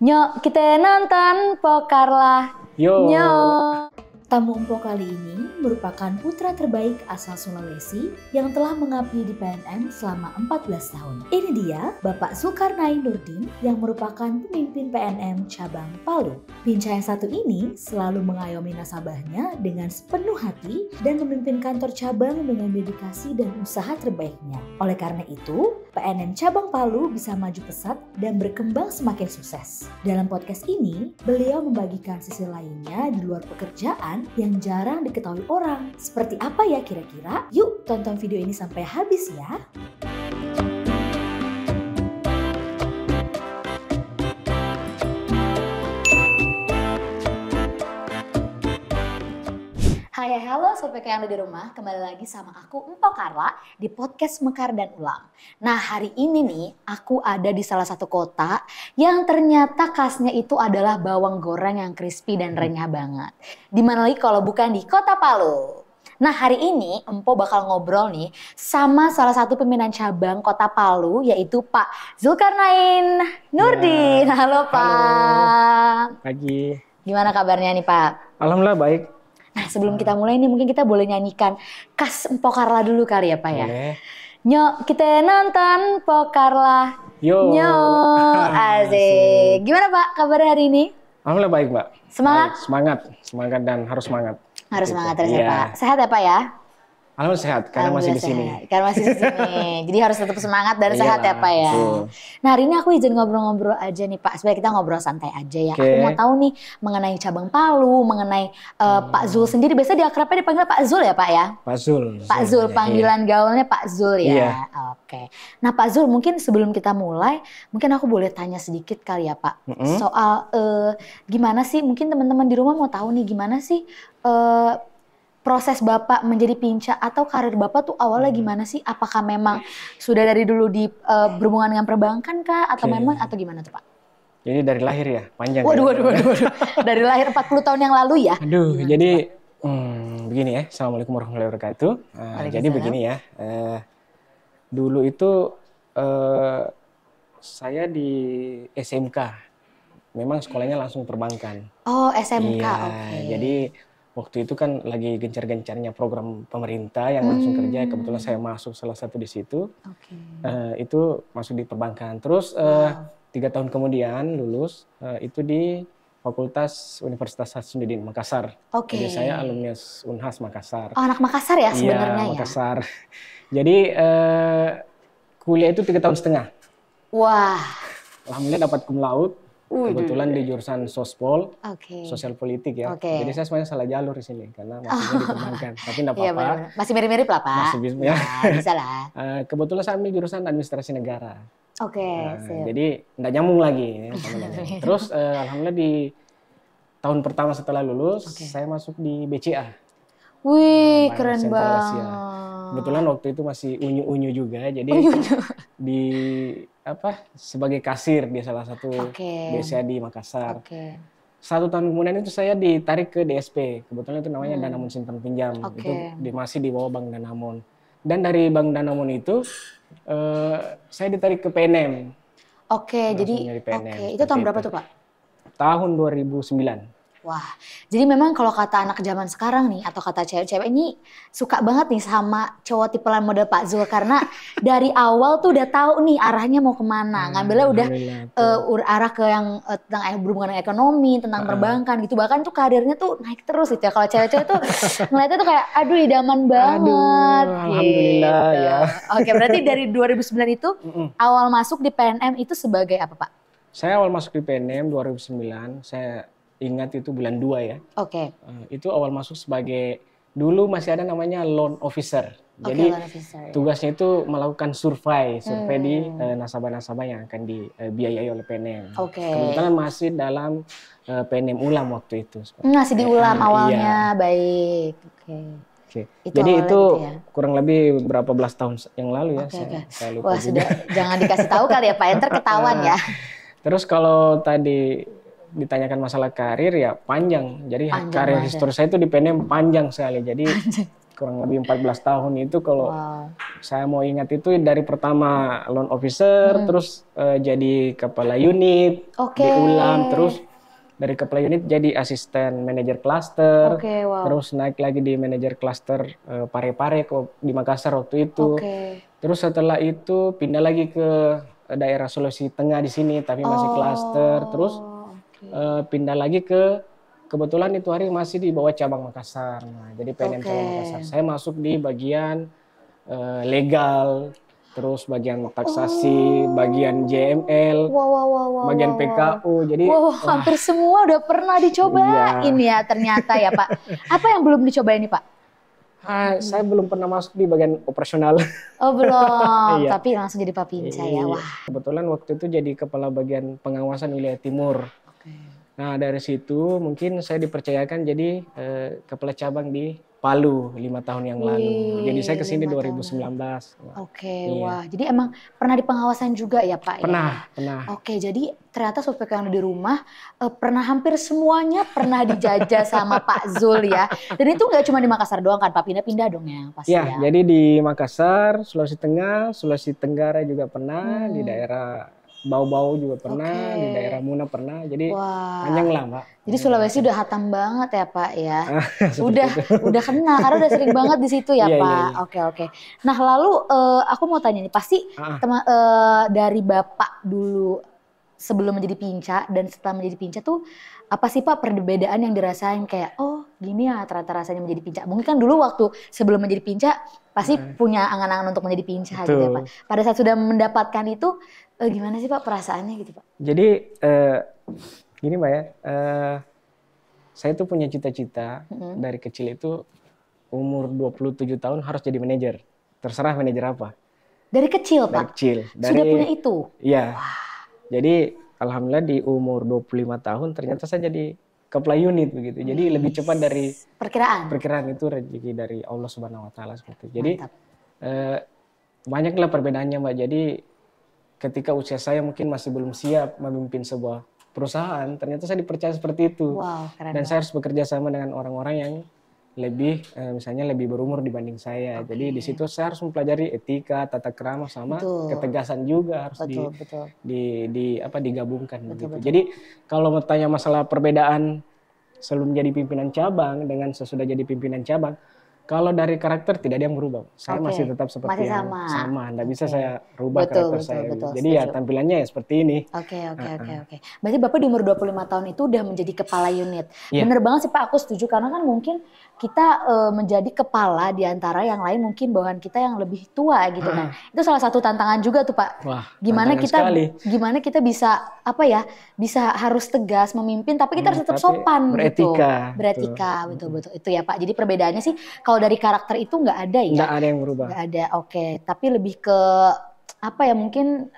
Nyok, kita nonton Pokarlah. Yo. Nyok. Tamu Empo kali ini merupakan putra terbaik asal Sulawesi yang telah mengabdi di PNM selama 14 tahun. Ini dia Bapak Zulkarnain Nurdin yang merupakan pemimpin PNM cabang Palu. Pincah yang satu ini selalu mengayomi nasabahnya dengan sepenuh hati dan memimpin kantor cabang dengan dedikasi dan usaha terbaiknya. Oleh karena itu, PNM cabang Palu bisa maju pesat dan berkembang semakin sukses. Dalam podcast ini, beliau membagikan sisi lainnya di luar pekerjaan yang jarang diketahui orang. Seperti apa ya kira-kira? Yuk tonton video ini sampai habis ya. Hai, halo Sobat yang ada di rumah, kembali lagi sama aku Empo Karla di podcast Mekar dan Ulang. Nah hari ini nih aku ada di salah satu kota yang ternyata khasnya itu adalah bawang goreng yang crispy dan renyah banget. Dimana lagi kalau bukan di kota Palu. Nah hari ini Empo bakal ngobrol nih sama salah satu pimpinan cabang kota Palu yaitu Pak Zulkarnain Nurdin. Ya, halo Pak. Pagi. Gimana kabarnya nih Pak? Alhamdulillah baik. Nah sebelum kita mulai nih mungkin kita boleh nyanyikan khas Empo Karla dulu kali ya Pak ya. Boleh. Nyok kita nonton Pokarlah. Yo. Nyok asik. Gimana Pak kabarnya hari ini? Alhamdulillah baik, Mbak. Semangat? Baik, semangat dan harus semangat. Harus Gitu. semangat terus ya Iya. Pak. Sehat ya Pak ya? Alhamdulillah sehat karena masih di sini. Sehat. Karena masih di sini. Jadi harus tetap semangat dan sehat ya Iyalah, Pak ya. betul. Nah hari ini aku izin ngobrol-ngobrol aja nih Pak. Supaya kita ngobrol santai aja ya. Oke. Aku mau tahu nih mengenai cabang Palu, mengenai Pak Zul sendiri. Biasanya diakrabnya dipanggil Pak Zul ya Pak ya? Pak Zul. Pak Zul, Iya. panggilan gaulnya Pak Zul ya. Iya. Oke. Nah Pak Zul, mungkin sebelum kita mulai, mungkin aku boleh tanya sedikit kali ya Pak. Mm-mm. Soal gimana sih, mungkin teman-teman di rumah mau tahu nih gimana sih proses Bapak menjadi pincah atau karir Bapak tuh awalnya gimana sih? Apakah memang sudah dari dulu di berhubungan dengan perbankan kah? Atau Oke. memang atau gimana tuh Pak? Jadi dari lahir ya, panjang. Waduh. ya. Dari lahir 40 tahun yang lalu ya? Aduh, Gimana jadi tuh, begini ya. Assalamualaikum warahmatullahi wabarakatuh. Jadi Waalaikumsalam. begini ya. Dulu itu saya di SMK. Memang sekolahnya langsung perbankan. Oh SMK, Iya, oke. jadi waktu itu kan lagi gencar-gencarnya program pemerintah yang langsung kerja. Kebetulan saya masuk salah satu di situ. Oke. Itu masuk di perbankan. Terus 3 tahun kemudian lulus itu di Fakultas Universitas Hasanuddin Makassar. Oke. Jadi saya alumnus Unhas Makassar. Oh anak Makassar ya sebenarnya Iya, ya? Makassar. Jadi kuliah itu 3 tahun setengah. Wah, Alhamdulillah dapat cum laude. Kebetulan di jurusan Sospol. oke. Sosial politik ya. Oke. Jadi saya sebenarnya salah jalur di sini karena masihnya di perbankan. Tapi enggak Iya apa-apa. benar. Masih mirip-mirip lah Pak. Masih bisa ya. Ya, bisa lah. Kebetulan saya ambil jurusan administrasi negara. Oke, sip. Jadi enggak nyambung lagi ya, sama-sama. Terus alhamdulillah di tahun pertama setelah lulus Oke. saya masuk di BCA. Wih, Bank keren Sentral banget. Asia. Kebetulan waktu itu masih unyu-unyu juga. Jadi di sebagai kasir di salah satu Oke. BCA di Makassar. Oke. 1 tahun kemudian itu saya ditarik ke DSP. Kebetulan itu namanya Danamon Simpan Pinjam. Oke. Itu masih di bawah Bank Danamon. Dan dari Bank Danamon itu saya ditarik ke PNM. Oke, Langsung jadi nyari PNM, oke. Itu seperti tahun berapa itu. tuh Pak? Tahun 2009. Wah, jadi memang kalau kata anak zaman sekarang nih atau kata cewek-cewek ini suka banget nih sama cowok tipelan model Pak Zul karena dari awal tuh udah tahu nih arahnya mau kemana. Ngambilnya udah Alhamdulillah, arah ke yang tentang berhubungan dengan ekonomi, tentang perbankan gitu. Bahkan tuh karirnya tuh naik terus gitu ya. Kalau cewek-cewek tuh ngeliatnya tuh kayak aduh idaman banget. alhamdulillah gitu. ya. Oke, berarti dari 2009 itu awal masuk di PNM itu sebagai apa Pak? Saya awal masuk di PNM 2009. Saya ingat itu bulan 2 ya. Oke. Itu awal masuk sebagai dulu masih ada namanya loan officer. Oke, Jadi loan officer. tugasnya itu melakukan survei di nasabah-nasabah yang akan dibiayai oleh PNM. Oke. Kebetulan masih dalam PNM Ulam waktu itu. Masih diulam awalnya, baik. Oke. Oke. Itu Jadi awalnya itu gitu ya? kurang lebih berapa belas tahun yang lalu ya. Oke. Saya lupa Wah juga. sudah, jangan dikasih tahu kali ya Pak, enter ketahuan ya. Terus kalau tadi ditanyakan masalah karir ya panjang. Jadi Panjang karir banget. histori saya itu di PNM panjang sekali. Jadi kurang lebih 14 tahun itu kalau Wow. saya mau ingat itu dari pertama loan officer, terus jadi kepala unit, Oke. diulang, terus dari kepala unit jadi asisten manajer klaster, Oke, wow. terus naik lagi di manajer klaster Pare-Pare di Makassar waktu itu. Oke. Terus setelah itu pindah lagi ke daerah Sulawesi Tengah di sini, tapi masih klaster. Terus Oke. pindah lagi kebetulan itu hari masih di bawah cabang Makassar. Nah, jadi PNM cabang Makassar. Saya masuk di bagian legal, terus bagian taksasi, bagian JML, Wow. bagian PKU. Jadi Hampir semua udah pernah dicobain ya ternyata ya Pak. Apa yang belum dicobain nih Pak? saya belum pernah masuk di bagian operasional. Oh belum, Iya. tapi langsung jadi Papinca ya. Wah. Kebetulan waktu itu jadi kepala bagian pengawasan wilayah timur. Nah dari situ mungkin saya dipercayakan jadi kepala cabang di Palu 5 tahun yang lalu. Jadi saya kesini 2019. Oke, Iya. wah. Jadi emang pernah di pengawasan juga ya Pak? Pernah. Oke, jadi ternyata Sobat PK yang ada di rumah pernah hampir semuanya pernah dijajah sama Pak Zul ya. Dan itu nggak cuma di Makassar doang kan Pak, pindah-pindah dong ya pasti ya. Jadi di Makassar, Sulawesi Tengah, Sulawesi Tenggara juga pernah, di daerah Bau-Bau juga pernah, di daerah Muna pernah. Jadi panjang lah Mbak. Jadi Sulawesi udah hatam banget ya Pak ya. Seperti udah kenal karena udah sering banget di situ ya Iya, Pak. iya. Oke. Nah lalu aku mau tanya nih, pasti dari Bapak dulu sebelum menjadi Pinca dan setelah menjadi Pinca tuh apa sih Pak perbedaan yang dirasain kayak oh gini ya ternyata rasanya menjadi Pinca. Mungkin kan dulu waktu sebelum menjadi Pinca pasti punya angan-angan untuk menjadi Pinca gitu ya Pak. Pada saat sudah mendapatkan itu gimana sih Pak perasaannya gitu Pak? Jadi gini Mbak ya, saya tuh punya cita-cita dari kecil itu umur 27 tahun harus jadi manajer. Terserah manajer apa. Dari kecil Dari Pak? kecil. Sudah punya itu? Iya. Jadi alhamdulillah di umur 25 tahun ternyata saya jadi kepala unit begitu. Jadi lebih cepat dari perkiraan itu rezeki dari Allah Subhanahu wa taala seperti itu. Jadi banyaklah perbedaannya Mbak. Jadi ketika usia saya mungkin masih belum siap memimpin sebuah perusahaan, ternyata saya dipercaya seperti itu. Wow, keren. Dan saya harus bekerja sama dengan orang-orang yang lebih misalnya lebih berumur dibanding saya. Jadi di situ saya harus mempelajari etika, tata krama sama ketegasan juga harus digabungkan begitu. Jadi kalau mau tanya masalah perbedaan sebelum jadi pimpinan cabang dengan sesudah jadi pimpinan cabang, kalau dari karakter tidak ada yang berubah. Saya masih tetap seperti yang sama. Nggak bisa saya rubah karakter saya. Jadi ya tampilannya ya seperti ini. Oke. Berarti Bapak di umur 25 tahun itu udah menjadi kepala unit. Bener banget sih Pak, aku setuju. Karena kan mungkin kita menjadi kepala di antara yang lain mungkin bawahan kita yang lebih tua gitu. Nah, itu salah satu tantangan juga tuh Pak. Wah, gimana kita bisa bisa harus tegas memimpin tapi kita harus tetap sopan beretika. Beretika, betul. Itu ya Pak. Jadi perbedaannya sih kalau dari karakter itu nggak ada ya? Nggak ada yang berubah. Nggak ada, oke. Tapi lebih ke mungkin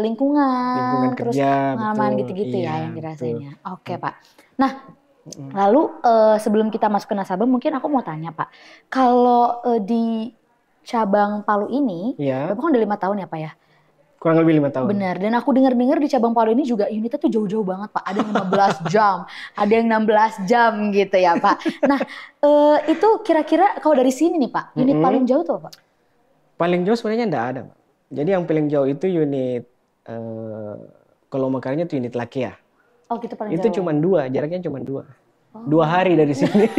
lingkungan terus kerja, pengalaman gitu-gitu ya yang dirasanya. Oke Pak. Nah, lalu sebelum kita masuk ke nasabah mungkin aku mau tanya Pak. Kalau di cabang Palu ini, Bapak kan udah 5 tahun ya Pak ya? Kurang lebih 5 tahun. Benar, dan aku dengar-dengar di cabang Palu ini juga unitnya tuh jauh-jauh banget Pak. Ada yang 15 jam, ada yang 16 jam gitu ya Pak. Nah, itu kira-kira kalau dari sini nih Pak, unit paling jauh tuh Pak? Paling jauh sebenarnya enggak ada Pak. Jadi yang paling jauh itu unit, kalau makarnya itu unit Lakea. Oh gitu paling itu jauh. Cuma 2, jaraknya cuma 2. 2 hari dari sini.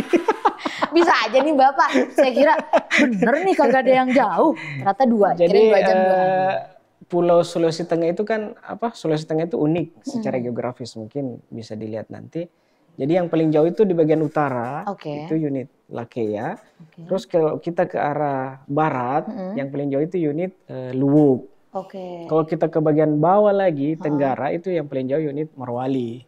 Bisa aja nih Bapak, saya kira bener nih kagak ada yang jauh. Ternyata 2, jadi 2 jam 2. Pulau Sulawesi Tengah itu kan Sulawesi Tengah itu unik secara geografis, mungkin bisa dilihat nanti. Jadi yang paling jauh itu di bagian utara, itu unit Lakea. Terus kalau kita ke arah barat, yang paling jauh itu unit Luwuk. Kalau kita ke bagian bawah lagi, Tenggara, itu yang paling jauh unit Morowali.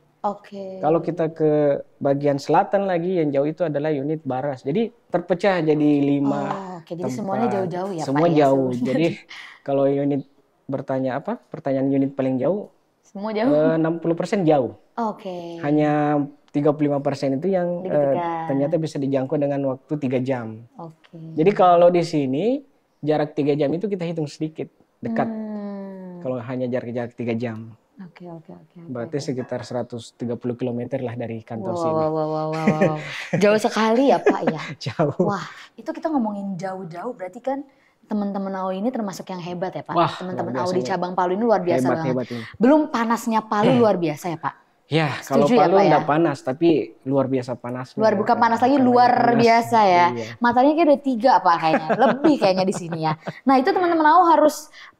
Kalau kita ke bagian selatan lagi, yang jauh itu adalah unit Baras. Jadi terpecah jadi 5 jadi semuanya jauh-jauh ya Semua Pak ya? jauh. Jadi kalau unit pertanyaan unit paling jauh, semua jauh? 60% jauh. Hanya 35% itu yang ternyata bisa dijangkau dengan waktu 3 jam. Jadi kalau di sini jarak 3 jam itu kita hitung sedikit, dekat. Kalau hanya jarak 3 jam. Oke. Berarti sekitar 130 km lah dari kantor sini. Wow. Jauh sekali ya Pak ya? Jauh. Wah, itu kita ngomongin jauh-jauh berarti kan teman-teman AO ini termasuk yang hebat ya Pak? Teman-teman AO di cabang Palu ini luar biasa banget. Hebat ini. Belum panasnya Palu luar biasa ya Pak? Ya, kalau Palu enggak panas, tapi luar biasa panas. Bukan panas lagi, luar biasa ya. Iya. Matanya kayak ada 3 Pak kayaknya, lebih kayaknya di sini ya. Nah itu teman-teman AO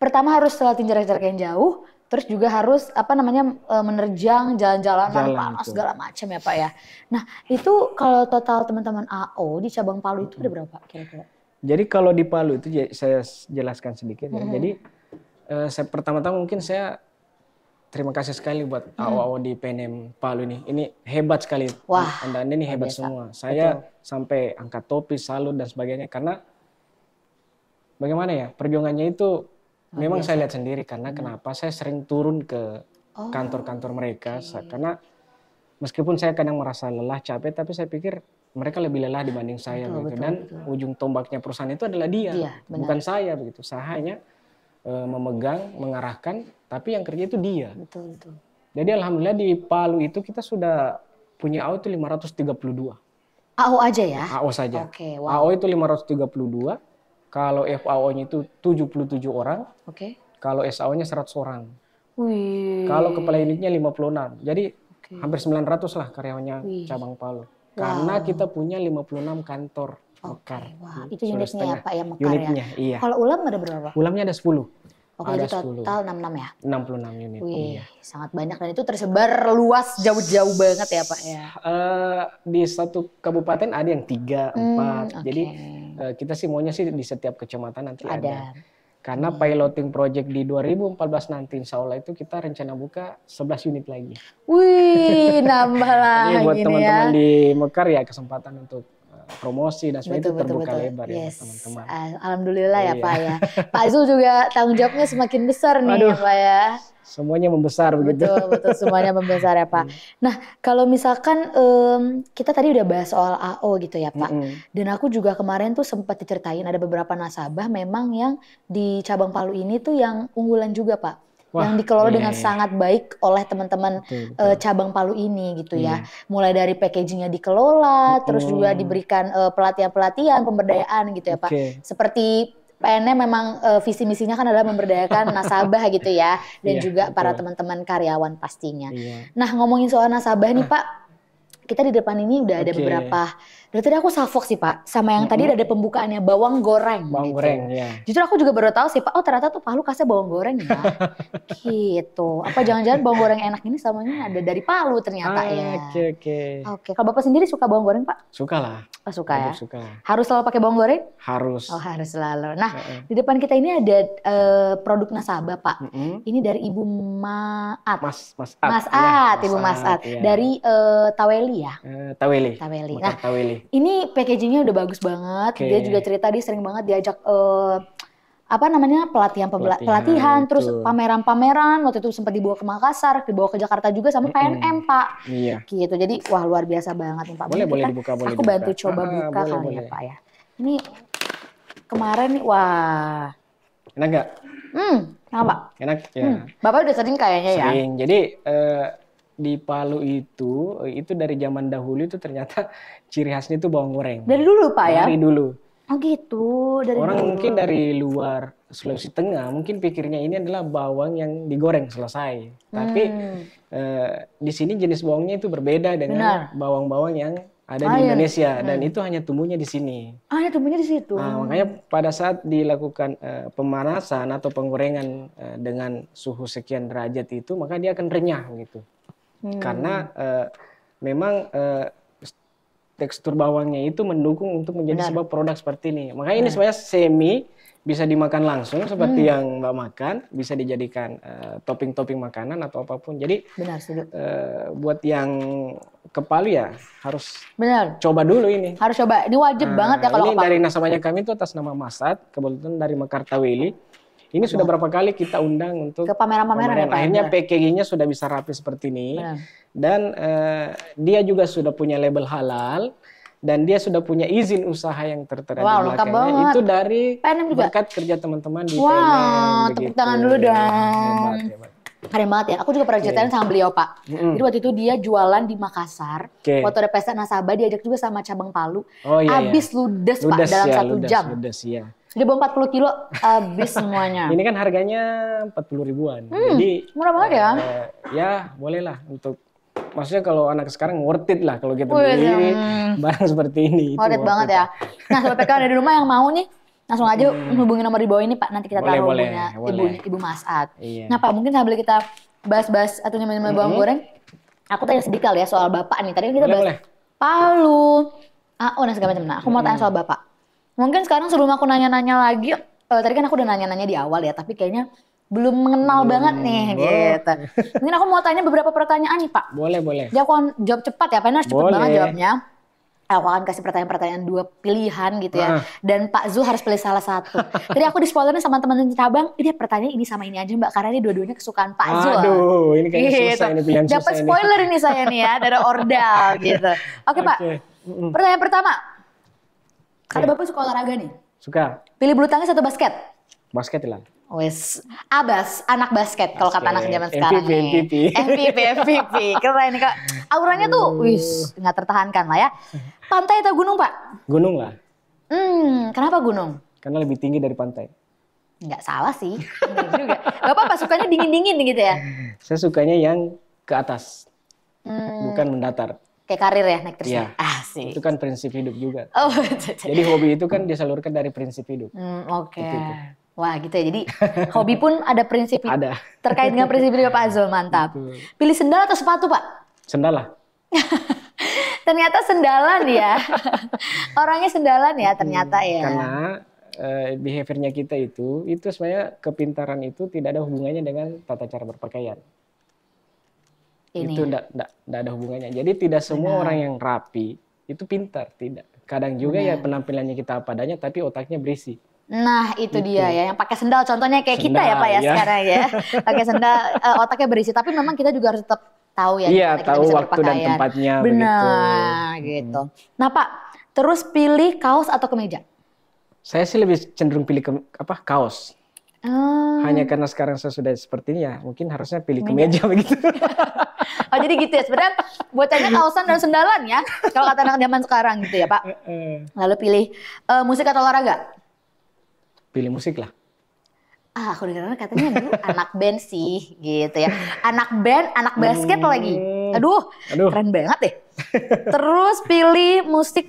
pertama harus lewatin jarak-jarak yang jauh, terus juga harus menerjang jalan-jalanan panas segala macam ya Pak ya. Nah itu kalau total teman-teman AO di cabang Palu itu ada berapa kira-kira? Jadi kalau di Palu itu saya jelaskan sedikit ya. Jadi pertama-tama mungkin saya terima kasih sekali buat AO di PNM Palu ini. Ini hebat sekali. Wah, Anda ini hebat semua. Saya sampai angkat topi, salut dan sebagainya. Karena bagaimana ya, perjuangannya itu memang saya lihat sendiri. Karena kenapa saya sering turun ke kantor-kantor mereka. Karena meskipun saya kadang merasa lelah, capek, tapi saya pikir mereka lebih lelah dibanding saya. Dan ujung tombaknya perusahaan itu adalah dia, bukan saya begitu. Saya hanya memegang, mengarahkan, tapi yang kerja itu dia. Betul. Jadi alhamdulillah di Palu itu kita sudah punya AO itu 532. AO aja ya? AO saja. Oke, wow. AO itu 532. Kalau FAO-nya itu 77 orang. Oke. Kalau SAO-nya 100 orang. Wih. Kalau kepala unitnya 56. Jadi hampir 900 lah karyawannya cabang Palu. Karena kita punya 56 kantor mekar. Wah, itu unitnya ya Pak ya, mekar unitnya, ya? Iya. Kalau ulam ada berapa? Ulamnya ada 10. Oke, jadi total 66 ya? 66 unit. Wih, sangat banyak. Dan itu tersebar luas jauh-jauh banget ya Pak ya? Di satu kabupaten ada yang 3, 4. Jadi kita sih maunya sih di setiap kecamatan nanti ada. Karena piloting project di 2014 nanti insya Allah itu kita rencana buka 11 unit lagi. Wih, nambah lagi nih buat teman-teman ya. di Mekar ya kesempatan untuk promosi dan sebagainya itu terbuka lebar ya teman-teman. Alhamdulillah ya Pak ya. Pak Zul juga tanggung jawabnya semakin besar nih ya Pak ya. Semuanya membesar begitu. Betul, semuanya membesar ya Pak. Nah kalau misalkan kita tadi udah bahas soal AO gitu ya Pak. Dan aku juga kemarin tuh sempat diceritain ada beberapa nasabah memang yang di cabang Palu ini tuh yang unggulan juga Pak. Wah, yang dikelola dengan sangat baik oleh teman-teman cabang Palu ini gitu ya. Mulai dari packagingnya dikelola, terus juga diberikan pelatihan-pelatihan, pemberdayaan gitu ya Pak. Seperti PNM memang visi misinya kan adalah memberdayakan nasabah gitu ya. Dan juga para teman-teman karyawan pastinya. Nah ngomongin soal nasabah nih Pak, kita di depan ini udah ada beberapa. Dari tadi aku salfok sih Pak, sama yang tadi ada pembukaannya bawang goreng. Bawang goreng, ya. Justru aku juga baru tahu sih Pak, oh ternyata tuh Palu kasih bawang goreng ya. Gitu. Apa jangan-jangan bawang goreng enak ini samanya ada dari Palu ternyata ya. Oke. Kalau Bapak sendiri suka bawang goreng Pak? Suka lah. Oh, suka ya? Suka. Harus selalu pakai bawang goreng? Harus. Oh harus selalu. Nah di depan kita ini ada produk nasabah Pak. Ini dari Ibu Maat. Mas At, Ibu Mas At. Dari Taweli ya? Taweli. Nah ini packagingnya udah bagus banget. Dia juga cerita dia sering banget diajak pelatihan, terus pameran-pameran. Waktu itu sempat dibawa ke Makassar, dibawa ke Jakarta juga sama PNM Pak. Iya. Gitu. Jadi wah luar biasa banget nih Pak. Boleh dibuka. Aku bantu coba buka kali ya Pak ya. Ini kemarin nih wah. Enak nggak? Kenapa? Enak ya. Bapak udah sering kayaknya ya. Sering. Jadi di Palu itu dari zaman dahulu itu ternyata ciri khasnya itu bawang goreng. Dari dulu Pak ya? Dari dulu. Oh gitu. Orang mungkin dari luar Sulawesi Tengah mungkin pikirnya ini adalah bawang yang digoreng selesai. Tapi di sini jenis bawangnya itu berbeda dengan bawang-bawang yang ada di Indonesia dan itu hanya tumbuhnya di sini. Hanya tumbuhnya di situ. Nah, makanya pada saat dilakukan pemanasan atau penggorengan dengan suhu sekian derajat itu maka dia akan renyah gitu. Karena memang tekstur bawangnya itu mendukung untuk menjadi sebuah produk seperti ini. Makanya ini sebenarnya semi bisa dimakan langsung seperti yang Mbak makan, bisa dijadikan topping-topping makanan atau apapun. Jadi buat yang ke Palu ya harus coba dulu ini. Harus coba, ini wajib banget ya kalau ini dari nasabahnya kami itu atas nama Masat, kebetulan dari Mekar Taweli. Ini sudah berapa kali kita undang untuk ke pameran-pameran. Akhirnya packagingnya sudah bisa rapi seperti ini. Dan dia juga sudah punya label halal. Dan dia sudah punya izin usaha yang tertera di belakangnya. Itu dari berkat kerja teman-teman di PNM. Wah, tepuk tangan dulu dong. Hebat. Keren banget ya. Aku juga pernah ceritain sama beliau, Pak. Jadi waktu itu dia jualan di Makassar. Waktu ada pesta nasabah diajak juga sama cabang Palu. Habis ludes, Pak, dalam 1 jam. Ludes, ya. Dia bawa 40 kilo, habis semuanya. Ini kan harganya 40 ribuan. Jadi murah banget ya. Ya boleh lah untuk, maksudnya kalau anak sekarang worth it lah kalau kita beli barang seperti ini. Worth it banget ya. Nah, Sobat PK ada di rumah yang mau nih, langsung aja hubungi nomor di bawah ini, Pak. Nanti kita taruh hubungnya Ibu Masat. Iya. Nah, Pak, mungkin sambil kita bahas-bahas atau nyemil bawang goreng, aku tanya sedikit kali ya soal Bapak nih. Tadi kan kita bahas Palu, dan segala macam. Nah, aku mau tanya soal Bapak. Mungkin sekarang sebelum aku nanya-nanya lagi, tadi kan aku udah nanya-nanya di awal ya, tapi kayaknya belum mengenal banget nih, gitu. Mungkin aku mau tanya beberapa pertanyaan nih, Pak. Boleh. Jadi aku akan jawab cepat ya, Pak. Harus cepat banget jawabnya. Aku akan kasih pertanyaan-pertanyaan 2 pilihan gitu ya. Dan Pak Zul harus pilih salah satu. Tadi aku di spoilerin sama teman-teman cabang, ini pertanyaan ini sama ini aja Mbak, karena ini dua-duanya kesukaan Pak Zul. Aduh, ini kayaknya susah ini pilihan susah. Dapat spoiler ini saya nih ya, dari Ordal gitu. Oke Pak, pertanyaan pertama. Kata Bapak suka olahraga nih? Suka. Pilih bulu tangkis atau basket? Basket lah. Wes, Abas, anak basket kalau kata anak zaman sekarang nih. MVP. Keren nih Kak. Auranya tuh, nggak tertahankan lah ya. Pantai atau gunung Pak? Gunung lah. Kenapa gunung? Karena lebih tinggi dari pantai. Nggak salah sih, bener juga. Bapak sukanya dingin-dingin gitu ya? Saya sukanya yang ke atas, bukan mendatar. Kayak karir ya, naik terus. Iya. Asik. Itu kan prinsip hidup juga. Oh, jadi hobi itu kan disalurkan dari prinsip hidup. Oke. Wah gitu ya, jadi hobi pun ada prinsip ada. Terkait dengan prinsip hidup Pak Zul, mantap. Betul. Pilih sendal atau sepatu Pak? Sendal lah. Ternyata sendalan ya. Orangnya sendalan ya ternyata ya. Karena behaviornya kita itu sebenarnya kepintaran itu tidak ada hubungannya dengan tata cara berpakaian. Itu enggak ada hubungannya. Jadi tidak semua orang yang rapi itu pintar, tidak. Kadang juga ya penampilannya kita apa adanya tapi otaknya berisi. Nah itu dia ya, yang pakai sendal contohnya kayak kita ya Pak ya sekarang ya. Pakai sendal otaknya berisi, tapi memang kita juga harus tetap tahu ya. Iya, tahu waktu dan tempatnya. Benar gitu. Nah Pak, terus pilih kaos atau kemeja? Saya sih lebih cenderung pilih kaos. Hanya karena sekarang saya sudah seperti ini ya, mungkin harusnya pilih kemeja begitu. Oh jadi gitu ya, sebenarnya bocahnya kaosan dan sendalan ya, kalau kata anak zaman sekarang gitu ya Pak. Lalu pilih musik atau olahraga? Pilih musik lah. Aku dengar katanya dulu anak band sih gitu ya. Anak band, anak basket lagi. Aduh, keren banget deh. Terus pilih musik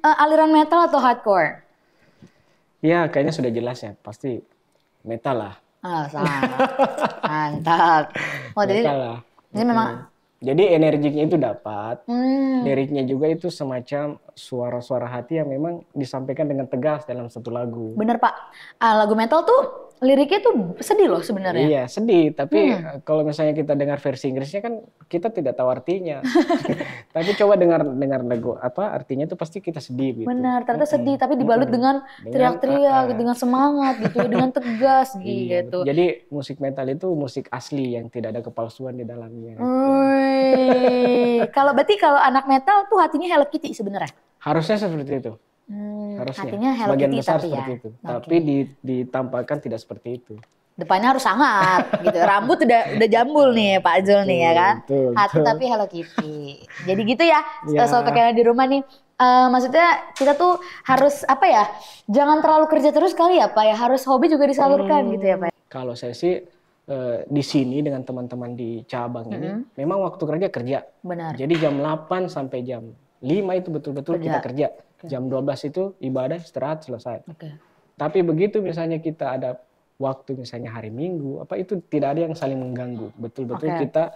aliran metal atau hardcore? Ya kayaknya sudah jelas ya, pasti metal lah. Mantap. Metal lah. Ini memang. Jadi energinya itu dapat, liriknya juga itu semacam suara-suara hati yang memang disampaikan dengan tegas dalam satu lagu. Bener Pak, lagu metal tuh liriknya tuh sedih loh sebenarnya. Iya sedih, tapi kalau misalnya kita dengar versi Inggrisnya kan kita tidak tahu artinya. Tapi coba dengar lagu artinya itu pasti kita sedih gitu. Benar, ternyata sedih tapi dibalut dengan teriak-teriak, dengan semangat gitu, dengan tegas gitu. Jadi musik metal itu musik asli yang tidak ada kepalsuan di dalamnya. Kalau anak metal tuh hatinya Hello Kitty sebenarnya. Harusnya seperti itu. Harusnya. Hatinya Hello Sebagian Kitty besar tapi seperti ya. itu. Tapi ditampakkan tidak seperti itu. Depannya harus sangar gitu. Rambut udah jambul nih Pak Zul nih ya kan. Hati tapi Hello Kitty. Jadi gitu ya. Soal pakaian di rumah nih. Maksudnya kita tuh harus jangan terlalu kerja terus kali ya Pak ya. Harus hobi juga disalurkan gitu ya Pak. Kalau saya sih di sini dengan teman-teman di cabang ini memang waktu kerja. Benar. Jadi jam 8 sampai jam 5 itu betul-betul kita kerja. Jam 12 itu ibadah, istirahat, selesai. Tapi begitu misalnya kita ada waktu misalnya hari Minggu, itu tidak ada yang saling mengganggu. Betul-betul kita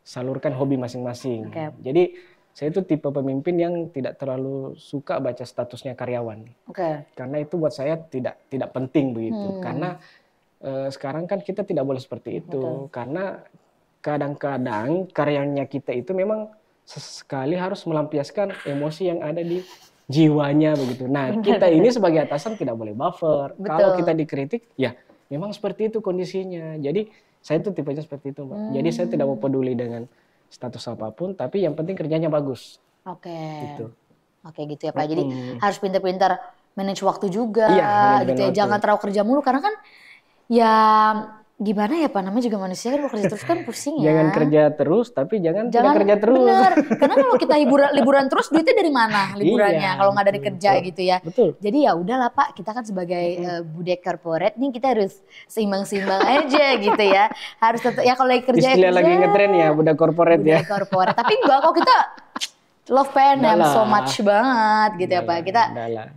salurkan hobi masing-masing. Jadi saya itu tipe pemimpin yang tidak terlalu suka baca statusnya karyawan. Karena itu buat saya tidak penting begitu. Karena sekarang kan kita tidak boleh seperti itu. Karena kadang-kadang karyawannya kita itu memang sesekali harus melampiaskan emosi yang ada di jiwanya begitu. Nah, kita ini sebagai atasan tidak boleh buffer. Kalau kita dikritik, ya memang seperti itu kondisinya. Jadi saya itu tipenya seperti itu, Mbak. Jadi saya tidak mau peduli dengan status apapun, tapi yang penting kerjanya bagus. Gitu. Gitu ya Pak. Jadi harus pintar-pintar manage waktu juga, gitu ya. Jangan terlalu kerja mulu karena kan ya gimana ya Pak, namanya juga manusia kan, mau kerja terus kan pusing ya. Jangan kerja terus, tapi jangan tidak kerja terus. Bener, karena kalau kita liburan terus duitnya dari mana liburannya, kalau nggak dari kerja gitu ya. Betul. Jadi ya udahlah Pak, kita kan sebagai budak corporate nih, kita harus seimbang-seimbang aja gitu ya. Harus tetap ya, kalau lagi kerja. Istilah lagi ngetren ya, budak corporate ya. Budak corporate, tapi enggak kok, kita love PNM so much banget gitu ya Pak. Kita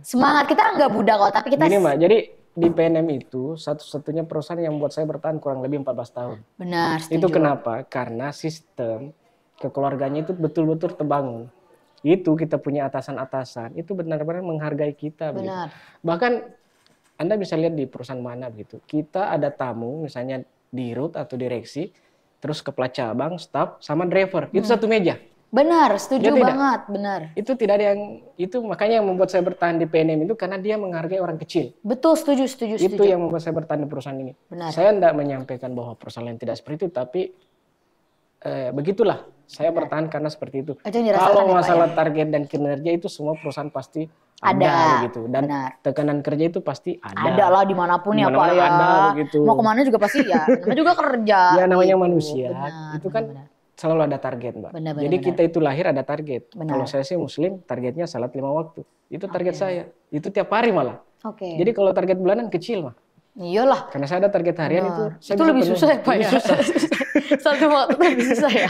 semangat, kita enggak budak kok, tapi kita. Gini Mbak, jadi di PNM itu satu-satunya perusahaan yang membuat saya bertahan kurang lebih 14 tahun. Benar, setuju. Itu kenapa? Karena sistem kekeluarganya itu betul-betul terbangun. Itu kita punya atasan-atasan, itu benar-benar menghargai kita. Benar. Begitu. Bahkan Anda bisa lihat di perusahaan mana begitu. Kita ada tamu, misalnya di root atau direksi, terus kepala cabang, staff, sama driver. Itu satu meja. Benar, setuju banget, benar. Itu tidak ada yang, itu makanya yang membuat saya bertahan di PNM itu karena dia menghargai orang kecil. Betul, setuju. Itu yang membuat saya bertahan di perusahaan ini. Benar. Saya tidak menyampaikan bahwa perusahaan lain tidak seperti itu, tapi begitulah. Saya bertahan karena seperti itu. Kalau masalah target dan kinerja itu semua perusahaan pasti ada gitu. Dan tekanan kerja itu pasti ada. Ada lah dimanapun ya Pak ya. Ada begitu. Mau kemana juga pasti ya. Namanya juga kerja. Ya namanya manusia. Itu kan selalu ada target Mbak. Jadi kita itu lahir ada target. Kalau saya sih muslim, targetnya salat 5 waktu. Itu target saya. Itu tiap hari malah. Jadi kalau target bulanan kecil Mbak. Iyalah. Karena saya ada target harian itu. Itu lebih susah ya Pak ya. Satu waktu lebih susah ya.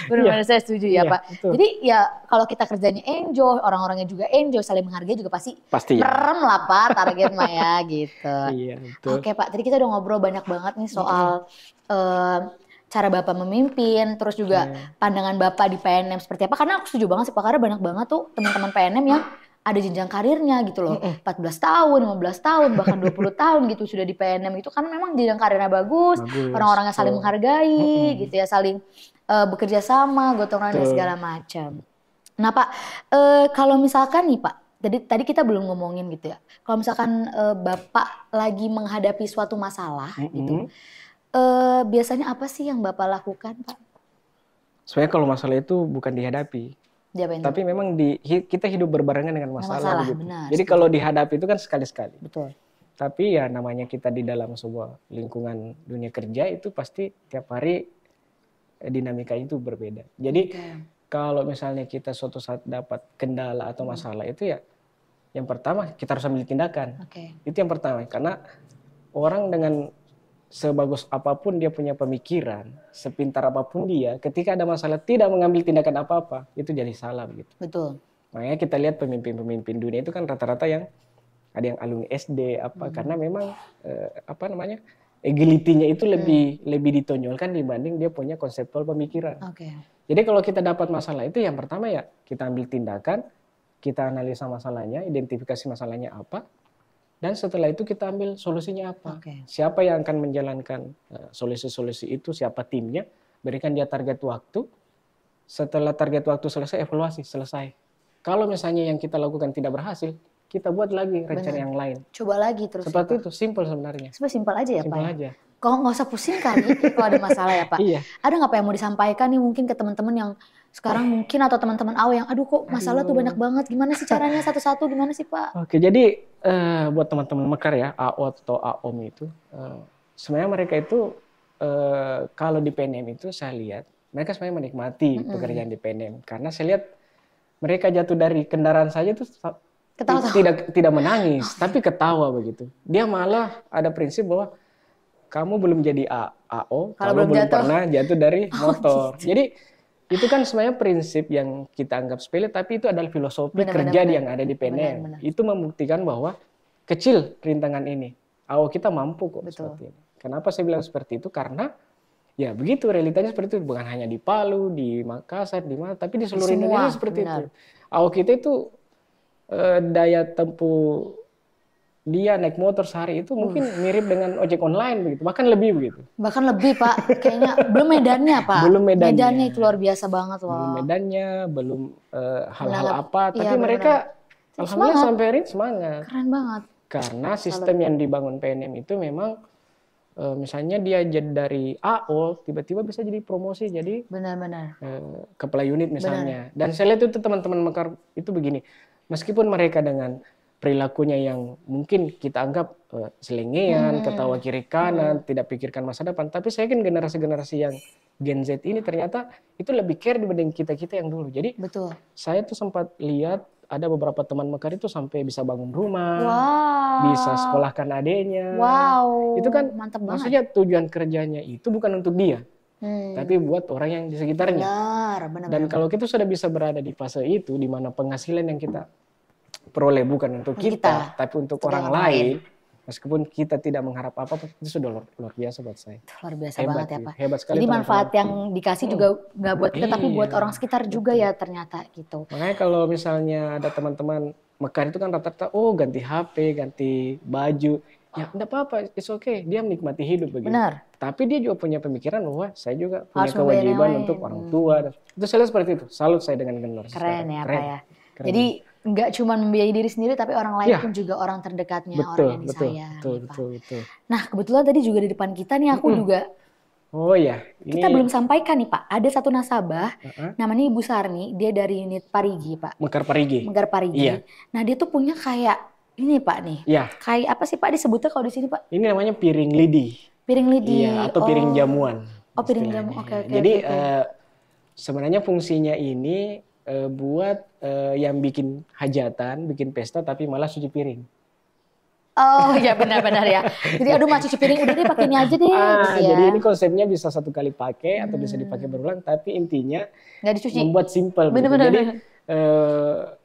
Benar-benar saya setuju ya Pak. Jadi ya kalau kita kerjanya enjoy, orang-orangnya juga enjoy, saling menghargai juga pasti merem lah Pak target mah ya gitu. Iya betul. Oke Pak, tadi kita udah ngobrol banyak banget nih soal cara Bapak memimpin, terus juga pandangan Bapak di PNM seperti apa. Karena aku setuju banget sih Pak, karena banyak banget tuh teman-teman PNM yang ada jenjang karirnya gitu loh. 14 tahun, 15 tahun, bahkan 20 tahun gitu sudah di PNM itu. Karena memang jenjang karirnya bagus. Orang-orangnya saling menghargai gitu ya, saling bekerja sama, gotong royong dan segala macam. Nah Pak, kalau misalkan nih Pak, tadi kita belum ngomongin gitu ya. Kalau misalkan Bapak lagi menghadapi suatu masalah gitu, biasanya apa sih yang Bapak lakukan, Pak? Sebenarnya kalau masalah itu bukan dihadapi, tapi memang kita hidup berbarengan dengan masalah gitu. Benar, jadi kalau dihadapi itu kan sekali-sekali. Betul. Tapi ya namanya kita di dalam sebuah lingkungan dunia kerja itu pasti tiap hari dinamika itu berbeda. Jadi kalau misalnya kita suatu saat dapat kendala atau masalah itu ya, yang pertama kita harus ambil tindakan. Itu yang pertama, karena orang dengan sebagus apapun dia punya pemikiran, sepintar apapun dia, ketika ada masalah tidak mengambil tindakan apa-apa, itu jadi salah begitu. Betul. Makanya kita lihat pemimpin-pemimpin dunia itu kan rata-rata yang ada yang alumni SD karena memang agility-nya itu lebih ditonjolkan dibanding dia punya konseptual pemikiran. Jadi kalau kita dapat masalah itu yang pertama ya kita ambil tindakan, kita analisa masalahnya, identifikasi masalahnya apa. Dan setelah itu kita ambil solusinya apa. Siapa yang akan menjalankan solusi-solusi itu, siapa timnya, berikan dia target waktu. Setelah target waktu selesai, evaluasi, selesai. Kalau misalnya yang kita lakukan tidak berhasil, kita buat lagi rencana yang lain. Coba lagi terus. Seperti itu, simple sebenarnya. Simpel aja ya Pak? Simpel aja. Kok nggak usah pusing kali kalau ada masalah ya Pak? Ada nggak Pak yang mau disampaikan nih mungkin ke teman-teman yang sekarang mungkin atau teman-teman AO yang aduh kok masalah tuh banyak banget, gimana sih caranya satu-satu, gimana sih Pak? Oke, jadi buat teman-teman Mekar ya, AO atau AOM itu, sebenarnya mereka itu kalau di PNM itu saya lihat, mereka sebenarnya menikmati pekerjaan di PNM. Karena saya lihat mereka jatuh dari kendaraan saja itu tidak menangis, tapi ketawa begitu. Dia malah ada prinsip bahwa kamu belum jadi AO kalau belum pernah jatuh dari motor. Jadi itu kan sebenarnya prinsip yang kita anggap sepele, tapi itu adalah filosofi kerja yang ada di PNM. Itu membuktikan bahwa kecil rintangan ini, AO kita mampu kok seperti ini. Kenapa saya bilang seperti itu? Karena ya begitu realitanya seperti itu. Bukan hanya di Palu, di Makassar, di mana, tapi di seluruh Indonesia seperti itu. AO kita itu daya tempuh dia naik motor sehari itu mungkin mirip dengan ojek online begitu, bahkan lebih begitu. Bahkan lebih Pak, kayaknya belum medannya Pak. Belum medannya. Medannya itu luar biasa banget loh. Belum medannya, belum hal-hal apa, tapi mereka alhamdulillah sampai hari ini semangat. Keren banget. Karena sistem yang dibangun PNM itu memang misalnya dia jadi dari AO tiba-tiba bisa jadi promosi jadi benar-benar kepala unit misalnya. Dan saya lihat itu teman-teman Mekar itu begini, meskipun mereka dengan perilakunya yang mungkin kita anggap selengean, ketawa kiri kanan, tidak pikirkan masa depan. Tapi saya yakin generasi-generasi yang Gen Z ini ternyata itu lebih care dibanding kita-kita yang dulu. Jadi saya tuh sempat lihat ada beberapa teman mekar itu sampai bisa bangun rumah, bisa sekolahkan adiknya. Itu kan maksudnya tujuan kerjanya itu bukan untuk dia, tapi buat orang yang di sekitarnya. Benar. Dan kalau kita sudah bisa berada di fase itu, di mana penghasilan yang kita peroleh bukan untuk kita, tapi untuk orang lain. Meskipun kita tidak mengharap apa-apa, itu sudah luar biasa buat saya. Luar biasa banget ya Pak. Hebat sekali. Jadi manfaat yang dikasih juga nggak buat kita, tapi buat orang sekitar juga ya ternyata gitu. Makanya kalau misalnya ada teman-teman mekar itu kan rata-rata, ganti HP, ganti baju. Ya enggak apa-apa, it's okay. Dia menikmati hidup begitu. Benar. Tapi dia juga punya pemikiran bahwa saya juga punya kewajiban untuk orang tua. Itu saya lihat seperti itu. Salut saya dengan generasi. Keren ya Pak ya. Jadi nggak cuma membiayai diri sendiri, tapi orang lain pun juga orang terdekatnya, orang yang disayang. Betul. Nah kebetulan tadi juga di depan kita nih aku juga. Ini kita belum sampaikan nih Pak. Ada satu nasabah, namanya Ibu Sarni, dia dari unit Parigi Pak. Mekar Parigi. Iya. Nah dia tuh punya kayak ini Pak nih. Iya. Kayak apa sih Pak disebutnya kalau di sini Pak? Ini namanya piring lidi. Piring lidi. Iya, atau piring jamuan. Piring jamuan. Oke. Jadi sebenarnya fungsinya ini buat yang bikin hajatan, bikin pesta tapi malah cuci piring. Ya benar-benar ya. Jadi aduh mah cuci piring udah deh pakai ini aja deh. Gitu ya. Jadi ini konsepnya bisa satu kali pakai atau bisa dipakai berulang, tapi intinya nggak dicuci. Membuat simpel. Benar-benar. Jadi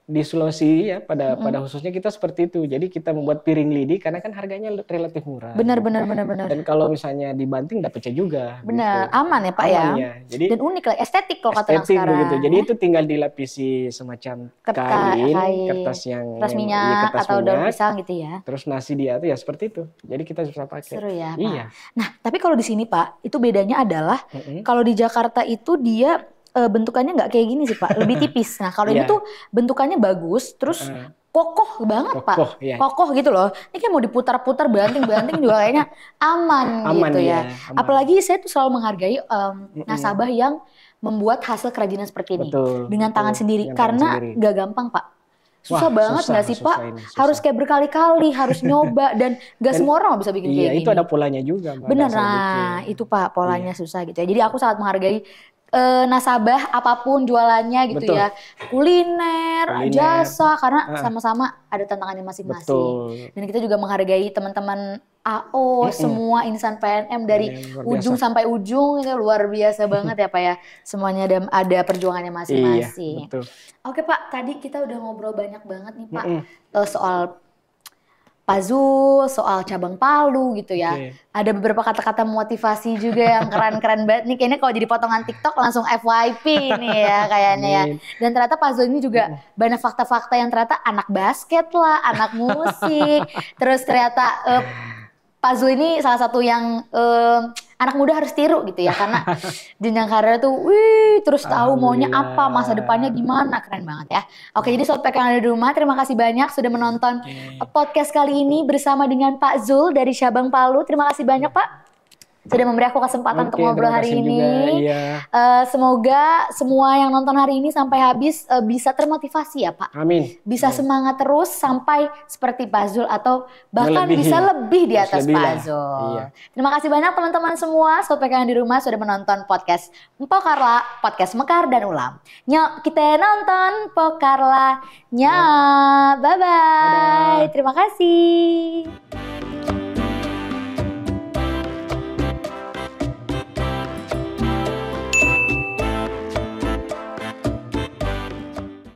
di Sulawesi ya pada khususnya kita seperti itu. Jadi kita membuat piring lidi karena kan harganya relatif murah. Benar. Dan kalau misalnya dibanting nggak pecah juga. Benar, gitu. aman ya Pak ya. Jadi, dan unik lah, estetik kalau kata orang sekarang. Begitu. Jadi itu tinggal dilapisi semacam kain, kertas minyak atau daun pisang gitu ya. Terus nasi dia tuh ya seperti itu. Jadi kita bisa pakai. Seru ya Pak. Iya. Nah tapi kalau di sini Pak, itu bedanya adalah kalau di Jakarta itu dia bentukannya nggak kayak gini sih Pak, lebih tipis. Nah kalau ini tuh bentukannya bagus, terus kokoh banget Pak, kokoh gitu loh. Ini kayak mau diputar-putar, banting juga kayaknya aman gitu ya. Aman. Apalagi saya tuh selalu menghargai nasabah yang membuat hasil kerajinan seperti ini dengan tangan sendiri, karena nggak gampang Pak. Susah banget nggak sih Pak? Harus kayak berkali-kali, harus nyoba dan nggak semua orang bisa bikin kayak gini. Iya itu ada polanya juga. Bener, nah itu Pak polanya susah gitu ya. Jadi aku sangat menghargai nasabah apapun jualannya gitu ya, kuliner, jasa, karena sama-sama ada tantangannya masing-masing. Dan kita juga menghargai teman-teman AO, semua insan PNM dari ujung sampai ujung, itu luar biasa banget ya Pak ya. Semuanya ada perjuangannya masing-masing. Oke Pak, tadi kita udah ngobrol banyak banget nih Pak soal Pak Zul, soal cabang Palu gitu ya. Ada beberapa kata-kata motivasi juga yang keren-keren banget nih. Kayaknya kalau jadi potongan TikTok langsung FYP nih ya kayaknya ya. Dan ternyata Pak Zul ini juga banyak fakta-fakta yang ternyata anak basket lah, anak musik. Terus ternyata Pak Zul ini salah satu yang anak muda harus tiru gitu ya. Karena jenjang karir tuh terus tahu maunya apa, masa depannya gimana, keren banget ya. Oke, jadi Sobat PK yang ada di rumah, terima kasih banyak sudah menonton podcast kali ini bersama dengan Pak Zul dari Cabang Palu. Terima kasih banyak Pak sudah memberi aku kesempatan untuk ngobrol hari ini. Semoga semua yang nonton hari ini sampai habis bisa termotivasi ya Pak. Amin. Bisa semangat terus sampai seperti Pak Zul atau bahkan bisa lebih di atas Pak Zul. Terima kasih banyak teman-teman semua Sobat PK yang di rumah sudah menonton podcast Pokarla, podcast Mekar dan Ulam. Nyok kita nonton Pokarla nya. Bye bye. Terima kasih.